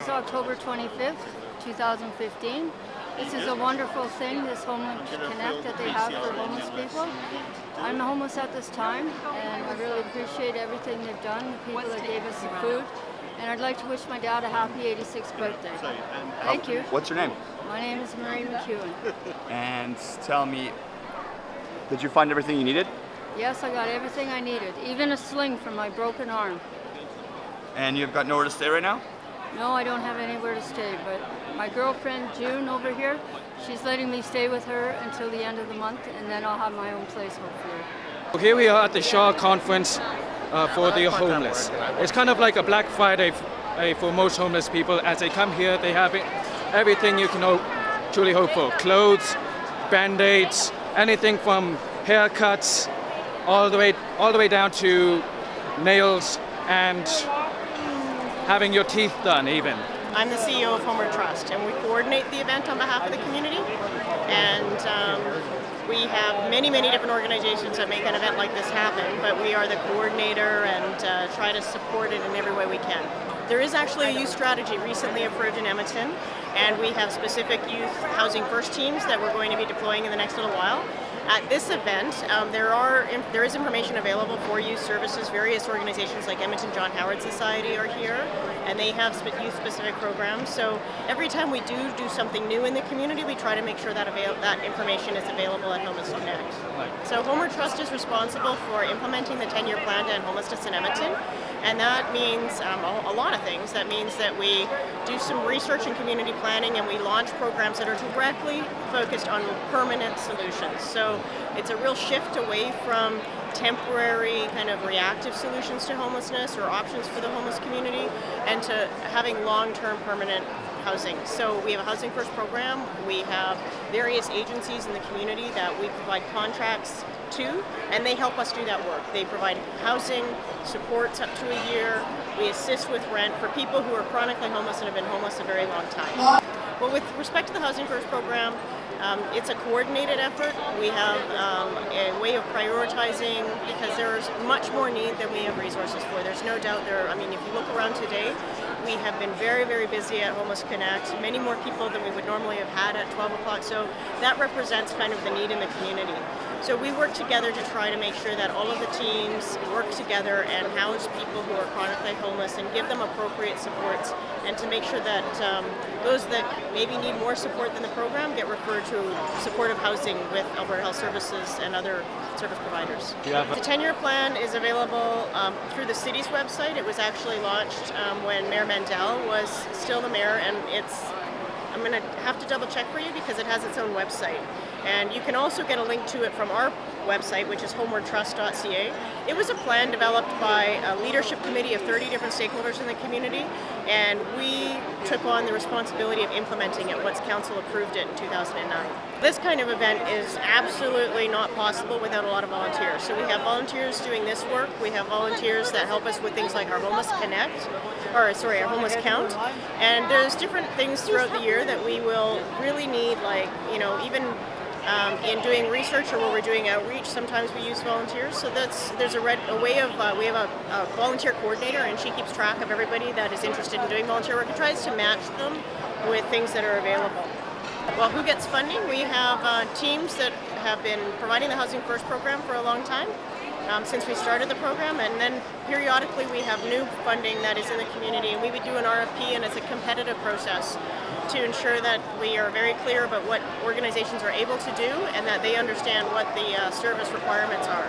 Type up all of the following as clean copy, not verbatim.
It's October 25th, 2015. This is a wonderful thing, this Homeless Connect that they have for homeless people. I'm homeless at this time, and I really appreciate everything they've done, the people that gave us the food. And I'd like to wish my dad a happy 86th birthday. Thank you. What's your name? My name is Marie McEwen. And tell me, did you find everything you needed? Yes, I got everything I needed, even a sling for my broken arm. And you've got nowhere to stay right now? No, I don't have anywhere to stay, but my girlfriend June over here, she's letting me stay with her until the end of the month, and then I'll have my own place hopefully. So here we are at the Shaw Conference for the homeless. It's kind of like a Black Friday for most homeless people. As they come here, they have everything you can truly hope for. Clothes, band-aids, anything from haircuts, all the way down to nails and having your teeth done even. I'm the CEO of Homer Trust, and we coordinate the event on behalf of the community. And we have many different organizations that make an event like this happen, but we are the coordinator and try to support it in every way we can. There is actually a youth strategy recently approved in Edmonton, and we have specific youth housing first teams that we're going to be deploying in the next little while. At this event, there is information available for youth services. Various organizations like Edmonton John Howard Society are here, and they have youth-specific programs. So every time we do something new in the community, we try to make sure that that information is available at Homeless Connect. So Homer Trust is responsible for implementing the 10-year plan to end homelessness in Edmonton, and that means a lot of things. That means that we do some research and community planning, and we launch programs that are directly focused on permanent solutions. So it's a real shift away from temporary kind of reactive solutions to homelessness or options for the homeless community, and to having long-term permanent housing. So we have a Housing First program. We have various agencies in the community that we provide contracts to, and they help us do that work. They provide housing supports up to a year. We assist with rent for people who are chronically homeless and have been homeless a very long time. Well, with respect to the Housing First program, it's a coordinated effort. We have a way of prioritizing because there's much more need than we have resources for. There's no doubt there. I mean, if you look around today, we have been very busy at Homeless Connect, many more people than we would normally have had at 12 o'clock. So that represents kind of the need in the community. So we work together to try to make sure that all of the teams work together and house people who are chronically homeless and give them appropriate supports, and to make sure that those that maybe need more support than the program get referred to supportive housing with Alberta Health Services and other service providers. The 10-year plan is available through the city's website. It was actually launched when Mayor Mandel was still the mayor, and I'm going to have to double check for you because it has its own website. And you can also get a link to it from our website, which is homewardtrust.ca. It was a plan developed by a leadership committee of 30 different stakeholders in the community, and we took on the responsibility of implementing it once council approved it in 2009. This kind of event is absolutely not possible without a lot of volunteers. So we have volunteers doing this work. We have volunteers that help us with things like our Homeless Connect, our Homeless Count. And there's different things throughout the year that we will really need, like, even in doing research or where we're doing outreach, sometimes we use volunteers. So there's a way of, we have a volunteer coordinator, and she keeps track of everybody that is interested in doing volunteer work and tries to match them with things that are available. Well, who gets funding? We have teams that have been providing the Housing First program for a long time, since we started the program, and then periodically we have new funding that is in the community, and we would do an RFP, and it's a competitive process to ensure that we are very clear about what organizations are able to do and that they understand what the service requirements are.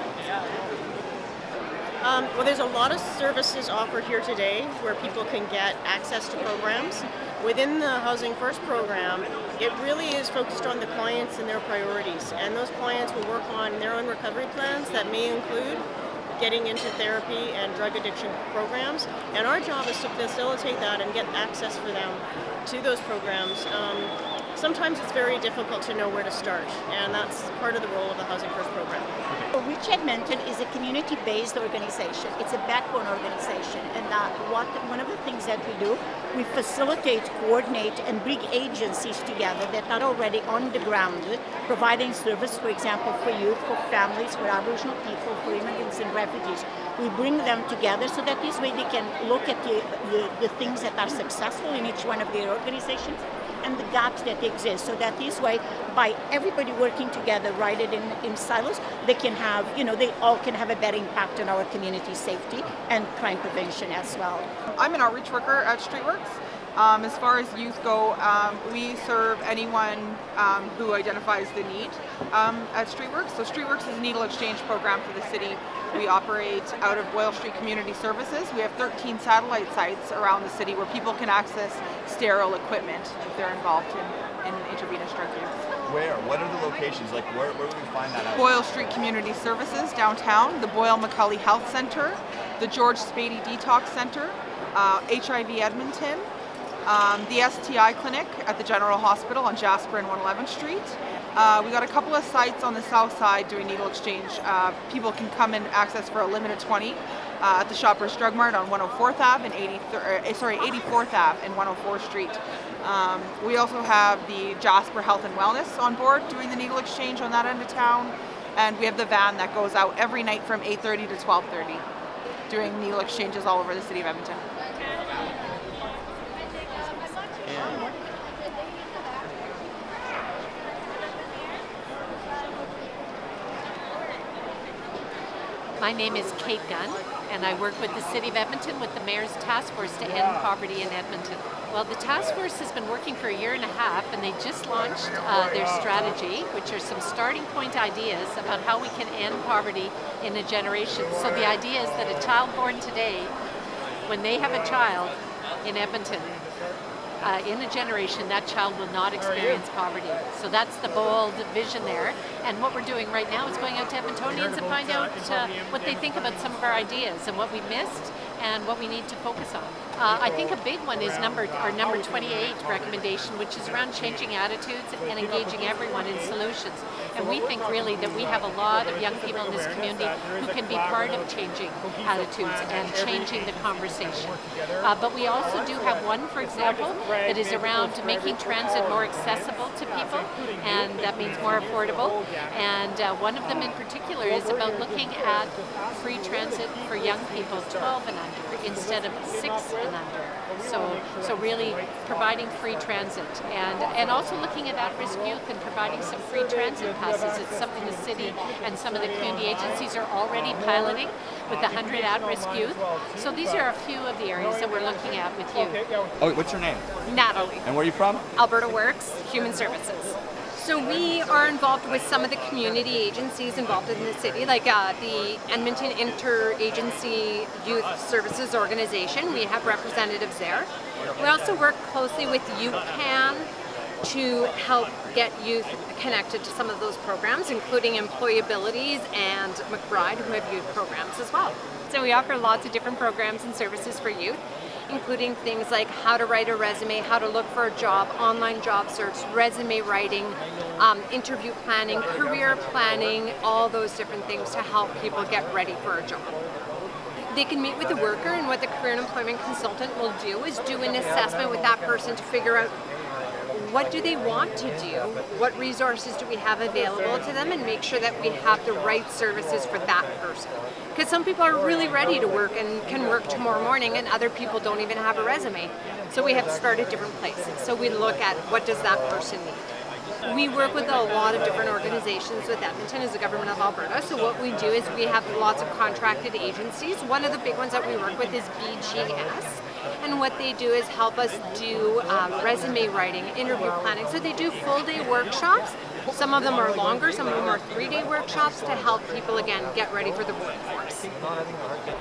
Well, there's a lot of services offered here today where people can get access to programs. Within the Housing First program, it really is focused on the clients and their priorities, and those clients will work on their own recovery plans that may include getting into therapy and drug addiction programs, and our job is to facilitate that and get access for them to those programs. sometimes it's very difficult to know where to start, and that's part of the role of the Housing First program. Reach Edmonton is a community-based organization. It's a backbone organization, and one of the things that we do, we facilitate, coordinate, and bring agencies together that are already on the ground, providing service, for example, for youth, for families, for Aboriginal people, for immigrants and refugees. We bring them together so that this way they can look at the things that are successful in each one of their organizations and the gaps that exist, so that this way, by everybody working together, rather than in silos, they can have, they all can have a better impact on our community safety and crime prevention as well. I'm an outreach worker at Streetworks. As far as youth go, we serve anyone who identifies the need at Streetworks. So Streetworks is a needle exchange program for the city. We operate out of Boyle Street Community Services. We have 13 satellite sites around the city where people can access sterile equipment if they're involved in intravenous drug use. Where? What are the locations? Like, where would we find that out? Boyle Street Community Services downtown, the Boyle McCully Health Center, the George Spady Detox Center, HIV Edmonton, the STI clinic at the General Hospital on Jasper and 111th Street. We got a couple of sites on the south side doing needle exchange. People can come and access for a limit of 20 at the Shoppers Drug Mart on 104th Ave and 84th Ave and 104th Street. We also have the Jasper Health and Wellness on board doing the needle exchange on that end of town, and we have the van that goes out every night from 8:30 to 12:30 doing needle exchanges all over the city of Edmonton. My name is Kate Gunn, and I work with the City of Edmonton with the Mayor's Task Force to End Poverty in Edmonton. Well, the task force has been working for a year and a half, and they just launched their strategy, which are some starting point ideas about how we can end poverty in a generation. So the idea is that a child born today, when they have a child in Edmonton, in a generation, that child will not experience poverty. So that's the bold vision there. And what we're doing right now is going out to Edmontonians and find out what they think about some of our ideas and what we missed and what we need to focus on. I think a big one is our number 28 recommendation, which is around changing attitudes and engaging everyone in solutions. And we think really that we have a lot of young people in this community who can be part of changing attitudes and changing the conversation. But we also do have one, for example, that is around making transit more accessible to people, and that means more affordable. And one of them in particular is about looking at free transit for young people 12 and under instead of 6 and under. So really providing free transit and also looking at at-risk youth and providing some free transit passes. It's something the city and some of the community agencies are already piloting with 100 at-risk youth. So these are a few of the areas that we're looking at with youth. Oh, what's your name? Natalie. And where are you from? Alberta Works, Human Services. So we are involved with some of the community agencies involved in the city, like the Edmonton Interagency Youth Services Organization. We have representatives there. We also work closely with UCAN to help get youth connected to some of those programs, including Employabilities and McBride, who have youth programs as well. So we offer lots of different programs and services for youth, including things like how to write a resume, how to look for a job, online job search, resume writing, interview planning, career planning, all those different things to help people get ready for a job. They can meet with the worker, and what the career and employment consultant will do is do an assessment with that person to figure out what do they want to do, what resources do we have available to them, and make sure that we have the right services for that person. Because some people are really ready to work and can work tomorrow morning, and other people don't even have a resume. So we have to start at different places. So we look at what does that person need. We work with a lot of different organizations with Edmonton as the government of Alberta. So what we do is we have lots of contracted agencies. One of the big ones that we work with is BGS. And what they do is help us do resume writing, interview planning. So they do full-day workshops. Some of them are longer, some of them are 3-day workshops to help people, again, get ready for the workforce.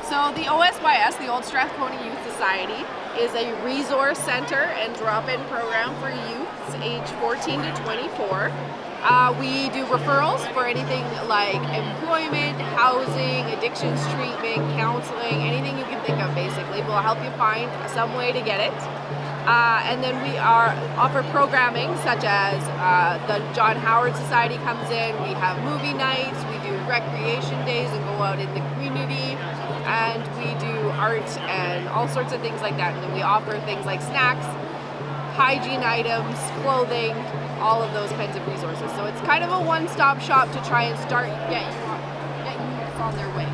So the OSYS, the Old Strathcona Youth Society, is a resource center and drop-in program for youths aged 14 to 24. We do referrals for anything like employment, housing, addictions treatment, counseling, anything you can think of basically. We'll help you find some way to get it. And then we offer programming such as the John Howard Society comes in, we have movie nights, we do recreation days and go out in the community, and we do art and all sorts of things like that. And then we offer things like snacks, hygiene items, clothing, all of those kinds of resources. So it's kind of a one-stop shop to try and get youth on their way.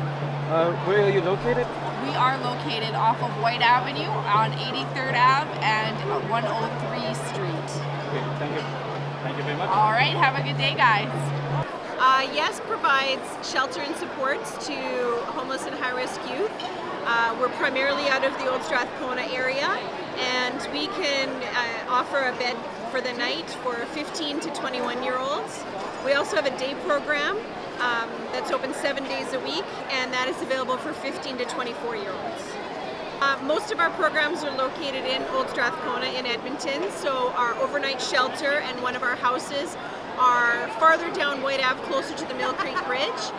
Where are you located? We are located off of White Avenue on 83rd Ave and 103 Street. Okay, thank you. Thank you very much. All right, have a good day, guys. Yes provides shelter and supports to homeless and high-risk youth. We're primarily out of the Old Strathcona area, and we can offer a bed for the night for 15 to 21-year-olds. We also have a day program that's open 7 days a week, and that is available for 15 to 24-year-olds. Most of our programs are located in Old Strathcona in Edmonton, so our overnight shelter and one of our houses are farther down White Ave, closer to the Mill Creek Bridge.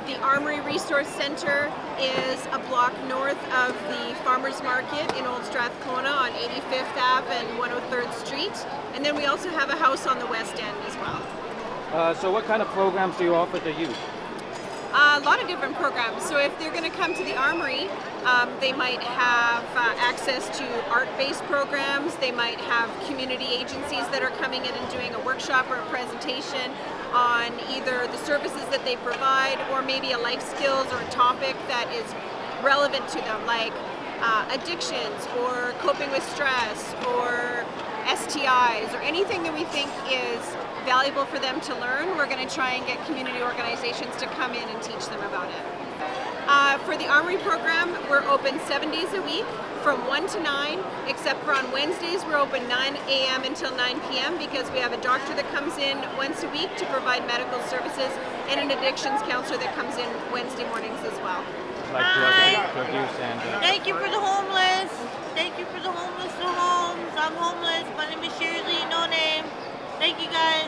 The Armory Resource Center is a block north of the Farmers Market in Old Strathcona on 85th Ave and 103rd Street. And then we also have a house on the West End as well. So what kind of programs do you offer to youth? A lot of different programs. So if they're going to come to the Armory, they might have access to art-based programs. They might have community agencies that are coming in and doing a workshop or a presentation on either the services that they provide or maybe a life skills or a topic that is relevant to them, like addictions or coping with stress or STIs or anything that we think is valuable for them to learn. We're going to try and get community organizations to come in and teach them about it. For the Armory program, we're open 7 days a week from 1 to 9, except for on Wednesdays we're open 9 a.m. until 9 p.m. because we have a doctor that comes in once a week to provide medical services and an addictions counselor that comes in Wednesday mornings as well. Like drug abuse and... Thank you for the homeless. Thank you for the homeless to homes. I'm homeless. My name is Shirley, no name. Thank you guys.